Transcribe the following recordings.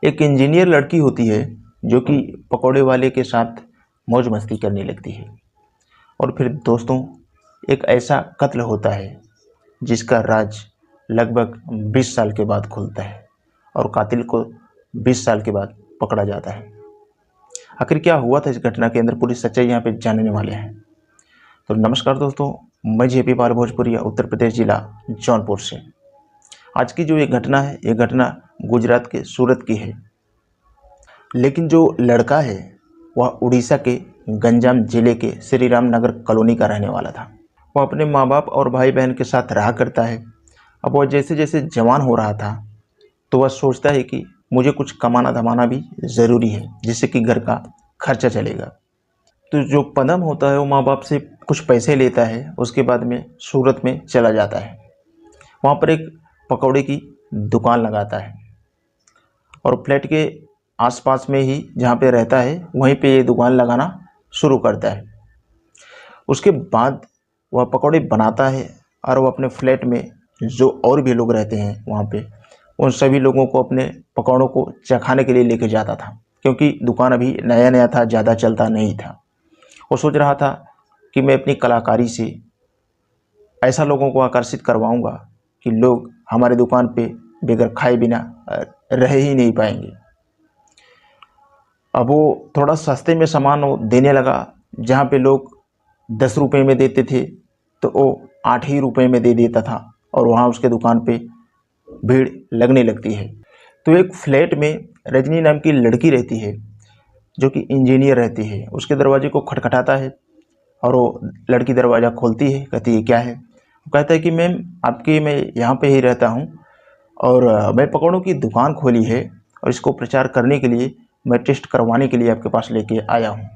एक इंजीनियर लड़की होती है जो कि पकौड़े वाले के साथ मौज मस्ती करने लगती है। और फिर दोस्तों, एक ऐसा कत्ल होता है जिसका राज लगभग 20 साल के बाद खुलता है और कातिल को 20 साल के बाद पकड़ा जाता है। आखिर क्या हुआ था इस घटना के अंदर, पूरी सच्चाई यहाँ पे जानने वाले हैं। तो नमस्कार दोस्तों, मैं जेपी पाल भोजपुरिया, उत्तर प्रदेश जिला जौनपुर से। आज की जो ये घटना है, ये घटना गुजरात के सूरत की है। लेकिन जो लड़का है वह उड़ीसा के गंजाम जिले के श्री राम नगर कॉलोनी का रहने वाला था। वह अपने माँ बाप और भाई बहन के साथ रहा करता है। अब वह जैसे जैसे जवान हो रहा था तो वह सोचता है कि मुझे कुछ कमाना धमाना भी ज़रूरी है, जिससे कि घर का खर्चा चलेगा। तो जो पदम होता है वो माँ बाप से कुछ पैसे लेता है, उसके बाद में सूरत में चला जाता है। वहाँ पर एक पकौड़े की दुकान लगाता है और फ्लैट के आसपास में ही जहाँ पे रहता है वहीं पे ये दुकान लगाना शुरू करता है। उसके बाद वह पकौड़े बनाता है और वह अपने फ्लैट में जो और भी लोग रहते हैं वहाँ पे, उन सभी लोगों को अपने पकौड़ों को चखाने के लिए लेके जाता था, क्योंकि दुकान अभी नया नया था, ज़्यादा चलता नहीं था। वो सोच रहा था कि मैं अपनी कलाकारी से ऐसा लोगों को आकर्षित करवाऊंगा कि लोग हमारे दुकान पे बगैर खाए बिना रह ही नहीं पाएंगे। अब वो थोड़ा सस्ते में सामान वो देने लगा। जहाँ पे लोग 10 रुपये में देते थे तो वो 8 ही रुपये में दे देता था और वहाँ उसके दुकान पे भीड़ लगने लगती है। तो एक फ्लैट में रजनी नाम की लड़की रहती है जो कि इंजीनियर रहती है। उसके दरवाजे को खटखटाता है और वो लड़की दरवाज़ा खोलती है। कहती है क्या है? वो कहता है कि मैम आपके, मैं यहाँ पे ही रहता हूँ और मैं पकौड़ों की दुकान खोली है और इसको प्रचार करने के लिए, मैं टेस्ट करवाने के लिए आपके पास लेके आया हूँ।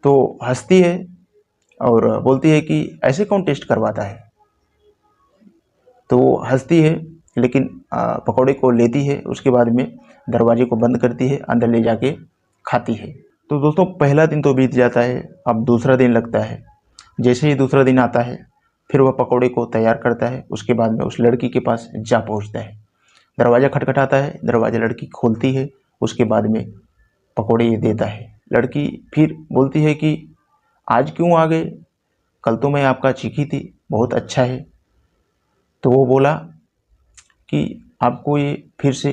तो हंसती है और बोलती है कि ऐसे कौन टेस्ट करवाता है? तो वो हंसती है लेकिन पकौड़े को लेती है, उसके बाद में दरवाजे को बंद करती है, अंदर ले जाके खाती है। तो दोस्तों, पहला दिन तो बीत जाता है। अब दूसरा दिन लगता है। जैसे ही दूसरा दिन आता है फिर वह पकौड़े को तैयार करता है। उसके बाद में उस लड़की के पास जा पहुंचता है। दरवाज़ा खटखटाता है, दरवाज़ा लड़की खोलती है, उसके बाद में पकौड़े ये देता है। लड़की फिर बोलती है कि आज क्यों आ गए? कल तो मैं आपका चीखी थी, बहुत अच्छा है। तो वो बोला कि आपको ये फिर से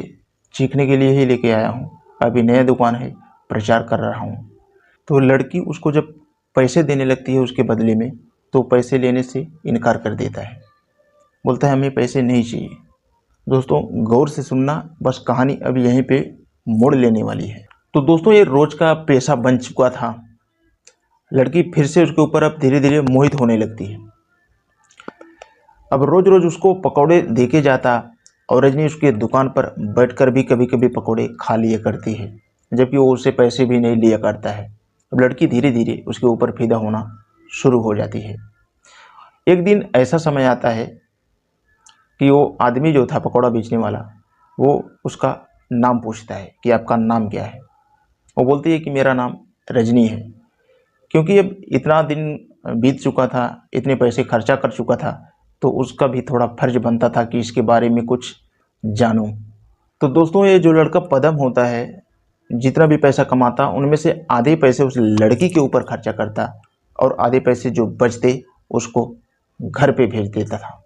चीखने के लिए ही लेके आया हूँ, अभी नया दुकान है, प्रचार कर रहा हूँ। तो लड़की उसको जब पैसे देने लगती है उसके बदले में, तो पैसे लेने से इनकार कर देता है। बोलता है हमें पैसे नहीं चाहिए। दोस्तों, गौर से सुनना, बस कहानी अभी यहीं पे मोड़ लेने वाली है। तो दोस्तों, ये रोज का पेशा बन चुका था। लड़की फिर से उसके ऊपर अब धीरे धीरे मोहित होने लगती है। अब रोज रोज उसको पकौड़े देके जाता और रजनी उसके दुकान पर बैठकर भी कभी कभी पकौड़े खा लिया करती है, जबकि वो उससे पैसे भी नहीं लिया करता है। अब लड़की धीरे धीरे उसके ऊपर फिदा होना शुरू हो जाती है। एक दिन ऐसा समय आता है कि वो आदमी जो था पकौड़ा बेचने वाला, वो उसका नाम पूछता है कि आपका नाम क्या है। वो बोलती है कि मेरा नाम रजनी है। क्योंकि अब इतना दिन बीत चुका था, इतने पैसे खर्चा कर चुका था, तो उसका भी थोड़ा फर्ज बनता था कि इसके बारे में कुछ जानूं। तो दोस्तों, ये जो लड़का पदम होता है, जितना भी पैसा कमाता उनमें से आधे पैसे उस लड़की के ऊपर खर्चा करता और आधे पैसे जो बचते उसको घर पे भेज देता था।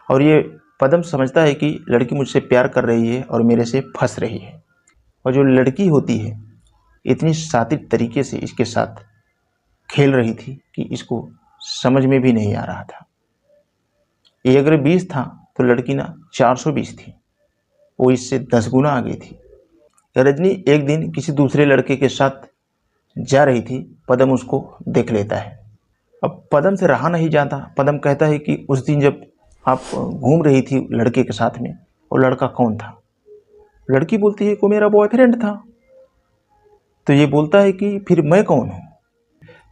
और ये पदम समझता है कि लड़की मुझसे प्यार कर रही है और मेरे से फंस रही है। और जो लड़की होती है इतनी शातिर तरीके से इसके साथ खेल रही थी कि इसको समझ में भी नहीं आ रहा था। ये अगर 20 था तो लड़की ना 420 थी। वो इससे 10 गुना आगे थी। रजनी एक दिन किसी दूसरे लड़के के साथ जा रही थी। पदम उसको देख लेता है। अब पदम से रहा नहीं जाता। पदम कहता है कि उस दिन जब आप घूम रही थी लड़के के साथ में, वो लड़का कौन था? लड़की बोलती है कि मेरा बॉयफ्रेंड था। तो ये बोलता है कि फिर मैं कौन हूँ?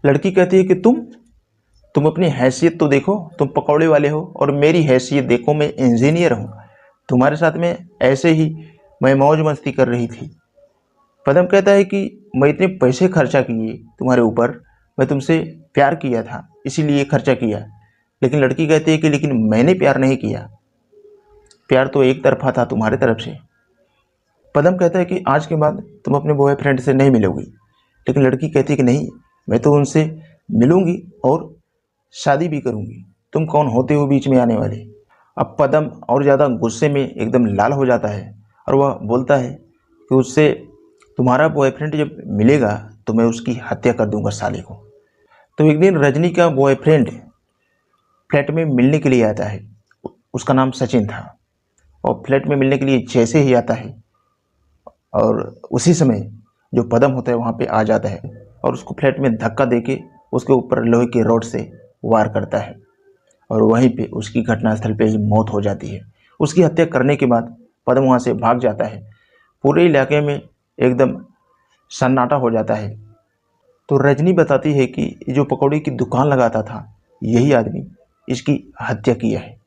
लड़की कहती है कि तुम अपनी हैसियत तो देखो, तुम पकौड़े वाले हो, और मेरी हैसियत देखो, मैं इंजीनियर हूँ। तुम्हारे साथ में ऐसे ही मैं मौज मस्ती कर रही थी। पदम कहता है कि मैं इतने पैसे खर्चा किए तुम्हारे ऊपर, मैं तुमसे प्यार किया था इसीलिए खर्चा किया। लेकिन लड़की कहती है कि लेकिन मैंने प्यार नहीं किया, प्यार तो एक तरफा था तुम्हारे तरफ से। पदम कहता है कि आज के बाद तुम अपने बॉयफ्रेंड से नहीं मिलोगी, लेकिन लड़की कहती है कि नहीं, मैं तो उनसे मिलूंगी और शादी भी करूंगी, तुम कौन होते हो बीच में आने वाले। अब पदम और ज़्यादा गुस्से में एकदम लाल हो जाता है और वह बोलता है कि उससे तुम्हारा बॉयफ्रेंड जब मिलेगा तो मैं उसकी हत्या कर दूंगा साले को। तो एक दिन रजनी का बॉयफ्रेंड फ्लैट में मिलने के लिए आता है। उसका नाम सचिन था और फ्लैट में मिलने के लिए जैसे ही आता है और उसी समय जो पदम होता है वहाँ पे आ जाता है और उसको फ्लैट में धक्का देके उसके ऊपर लोहे के रॉड से वार करता है और वहीं पे उसकी घटनास्थल पे ही मौत हो जाती है। उसकी हत्या करने के बाद पदम वहाँ से भाग जाता है। पूरे इलाके में एकदम सन्नाटा हो जाता है। तो रजनी बताती है कि जो पकौड़ी की दुकान लगाता था यही आदमी इसकी हत्या किया है,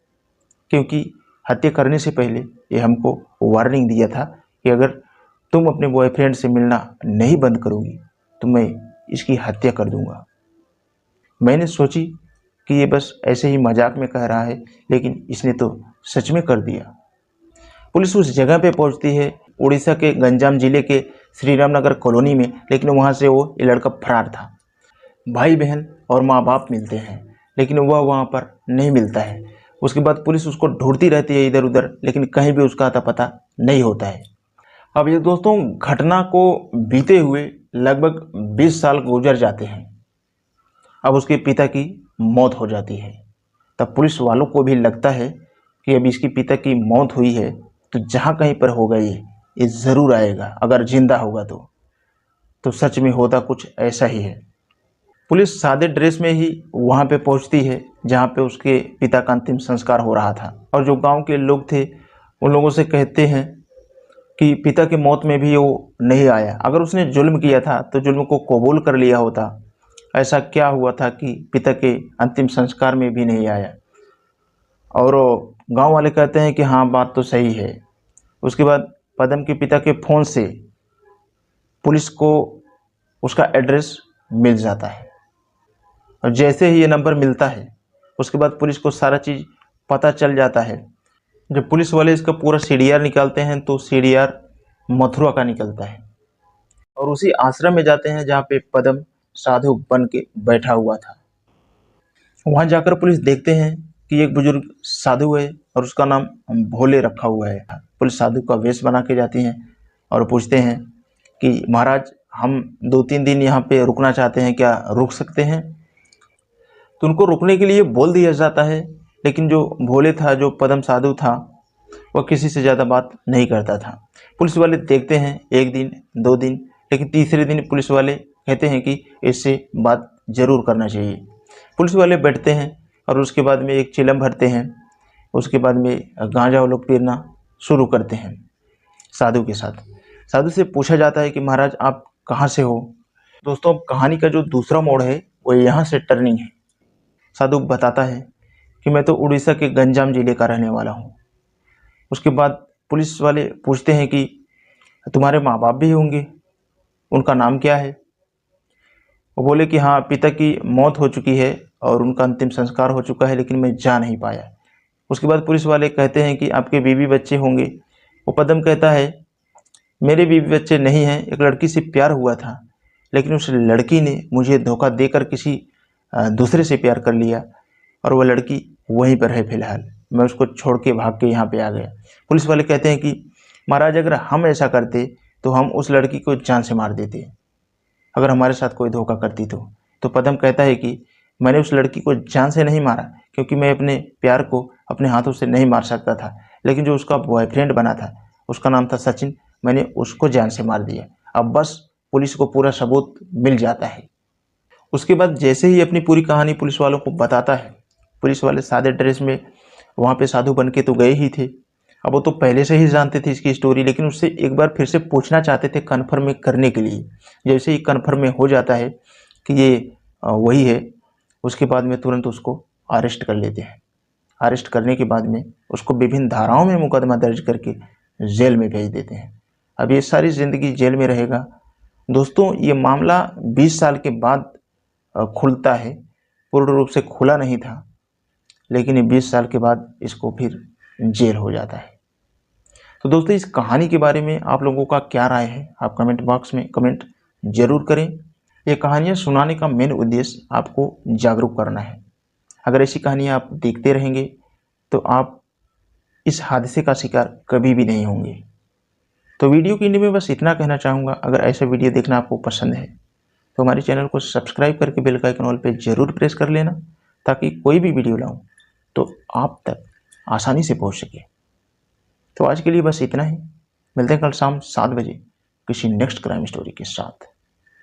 क्योंकि हत्या करने से पहले ये हमको वार्निंग दिया था कि अगर तुम अपने बॉयफ्रेंड से मिलना नहीं बंद करोगी तो मैं इसकी हत्या कर दूंगा। मैंने सोची कि ये बस ऐसे ही मजाक में कह रहा है, लेकिन इसने तो सच में कर दिया। पुलिस उस जगह पे पहुंचती है, उड़ीसा के गंजाम जिले के श्री राम नगर कॉलोनी में, लेकिन वहां से वो ये लड़का फरार था। भाई बहन और माँ बाप मिलते हैं, लेकिन वह वहाँ पर नहीं मिलता है। उसके बाद पुलिस उसको ढूंढती रहती है इधर उधर, लेकिन कहीं भी उसका अता पता नहीं होता है। अब ये दोस्तों घटना को बीते हुए लगभग 20 साल गुजर जाते हैं। अब उसके पिता की मौत हो जाती है। तब पुलिस वालों को भी लगता है कि अब इसके पिता की मौत हुई है तो जहाँ कहीं पर होगा ये ज़रूर आएगा, अगर जिंदा होगा तो सच में होता कुछ ऐसा ही है। पुलिस सादे ड्रेस में ही वहाँ पे पहुँचती है जहाँ पे उसके पिता का अंतिम संस्कार हो रहा था, और जो गांव के लोग थे उन लोगों से कहते हैं कि पिता की मौत में भी वो नहीं आया। अगर उसने जुल्म किया था तो जुल्म को कबूल कर लिया होता। ऐसा क्या हुआ था कि पिता के अंतिम संस्कार में भी नहीं आया। और गांव वाले कहते हैं कि हाँ बात तो सही है। उसके बाद पदम के पिता के फ़ोन से पुलिस को उसका एड्रेस मिल जाता है, और जैसे ही ये नंबर मिलता है उसके बाद पुलिस को सारा चीज़ पता चल जाता है। जब पुलिस वाले इसका पूरा सीडीआर निकालते हैं तो सीडीआर मथुरा का निकलता है, और उसी आश्रम में जाते हैं जहाँ पे पदम साधु बन के बैठा हुआ था। वहाँ जाकर पुलिस देखते हैं कि एक बुजुर्ग साधु है और उसका नाम भोले रखा हुआ है। पुलिस साधु का वेश बना के जाती हैं और पूछते हैं कि महाराज हम 2-3 दिन यहाँ पे रुकना चाहते हैं, क्या रुक सकते हैं। तो उनको रुकने के लिए बोल दिया जाता है, लेकिन जो भोले था, जो पदम साधु था, वह किसी से ज़्यादा बात नहीं करता था। पुलिस वाले देखते हैं 1 दिन 2 दिन, लेकिन तीसरे दिन पुलिस वाले कहते हैं कि इससे बात ज़रूर करना चाहिए। पुलिस वाले बैठते हैं और उसके बाद में एक चिलम भरते हैं। उसके बाद में गांजा वो लोग पीना शुरू करते हैं साधु के साथ। साधु से पूछा जाता है कि महाराज आप कहाँ से हो। दोस्तों कहानी का जो दूसरा मोड़ है वो यहाँ से टर्निंग है। साधु बताता है कि मैं तो उड़ीसा के गंजाम जिले का रहने वाला हूँ। उसके बाद पुलिस वाले पूछते हैं कि तुम्हारे माँ बाप भी होंगे, उनका नाम क्या है। वो बोले कि हाँ पिता की मौत हो चुकी है और उनका अंतिम संस्कार हो चुका है, लेकिन मैं जा नहीं पाया। उसके बाद पुलिस वाले कहते हैं कि आपके बीवी बच्चे होंगे। वो पदम कहता है मेरे बीवी बच्चे नहीं हैं, एक लड़की से प्यार हुआ था, लेकिन उस लड़की ने मुझे धोखा देकर किसी दूसरे से प्यार कर लिया और वह लड़की वहीं पर है फिलहाल। मैं उसको छोड़ के भाग के यहाँ पे आ गया। पुलिस वाले कहते हैं कि महाराज अगर हम ऐसा करते तो हम उस लड़की को जान से मार देते, अगर हमारे साथ कोई धोखा करती तो पदम कहता है कि मैंने उस लड़की को जान से नहीं मारा, क्योंकि मैं अपने प्यार को अपने हाथों से नहीं मार सकता था, लेकिन जो उसका बॉयफ्रेंड बना था उसका नाम था सचिन, मैंने उसको जान से मार दिया। अब बस पुलिस को पूरा सबूत मिल जाता है। उसके बाद जैसे ही अपनी पूरी कहानी पुलिस वालों को बताता है, पुलिस वाले सादे ड्रेस में वहाँ पे साधु बन के तो गए ही थे। अब वो तो पहले से ही जानते थे इसकी स्टोरी, लेकिन उससे एक बार फिर से पूछना चाहते थे कन्फर्म करने के लिए। जैसे ही कन्फर्म हो जाता है कि ये वही है, उसके बाद में तुरंत उसको अरेस्ट कर लेते हैं। अरेस्ट करने के बाद में उसको विभिन्न धाराओं में मुकदमा दर्ज करके जेल में भेज देते हैं। अब ये सारी ज़िंदगी जेल में रहेगा। दोस्तों ये मामला 20 साल के बाद खुलता है, पूर्ण रूप से खुला नहीं था, लेकिन ये 20 साल के बाद इसको फिर जेल हो जाता है। तो दोस्तों इस कहानी के बारे में आप लोगों का क्या राय है, आप कमेंट बॉक्स में कमेंट जरूर करें। ये कहानियाँ सुनाने का मेन उद्देश्य आपको जागरूक करना है। अगर ऐसी कहानियाँ आप देखते रहेंगे तो आप इस हादसे का शिकार कभी भी नहीं होंगे। तो वीडियो के एंड में बस इतना कहना चाहूँगा, अगर ऐसा वीडियो देखना आपको पसंद है तो हमारे चैनल को सब्सक्राइब करके बेल का आइकन ऑल पे जरूर प्रेस कर लेना, ताकि कोई भी वीडियो लाऊं तो आप तक आसानी से पहुंच सके। तो आज के लिए बस इतना ही, मिलते हैं कल शाम 7 बजे किसी नेक्स्ट क्राइम स्टोरी के साथ।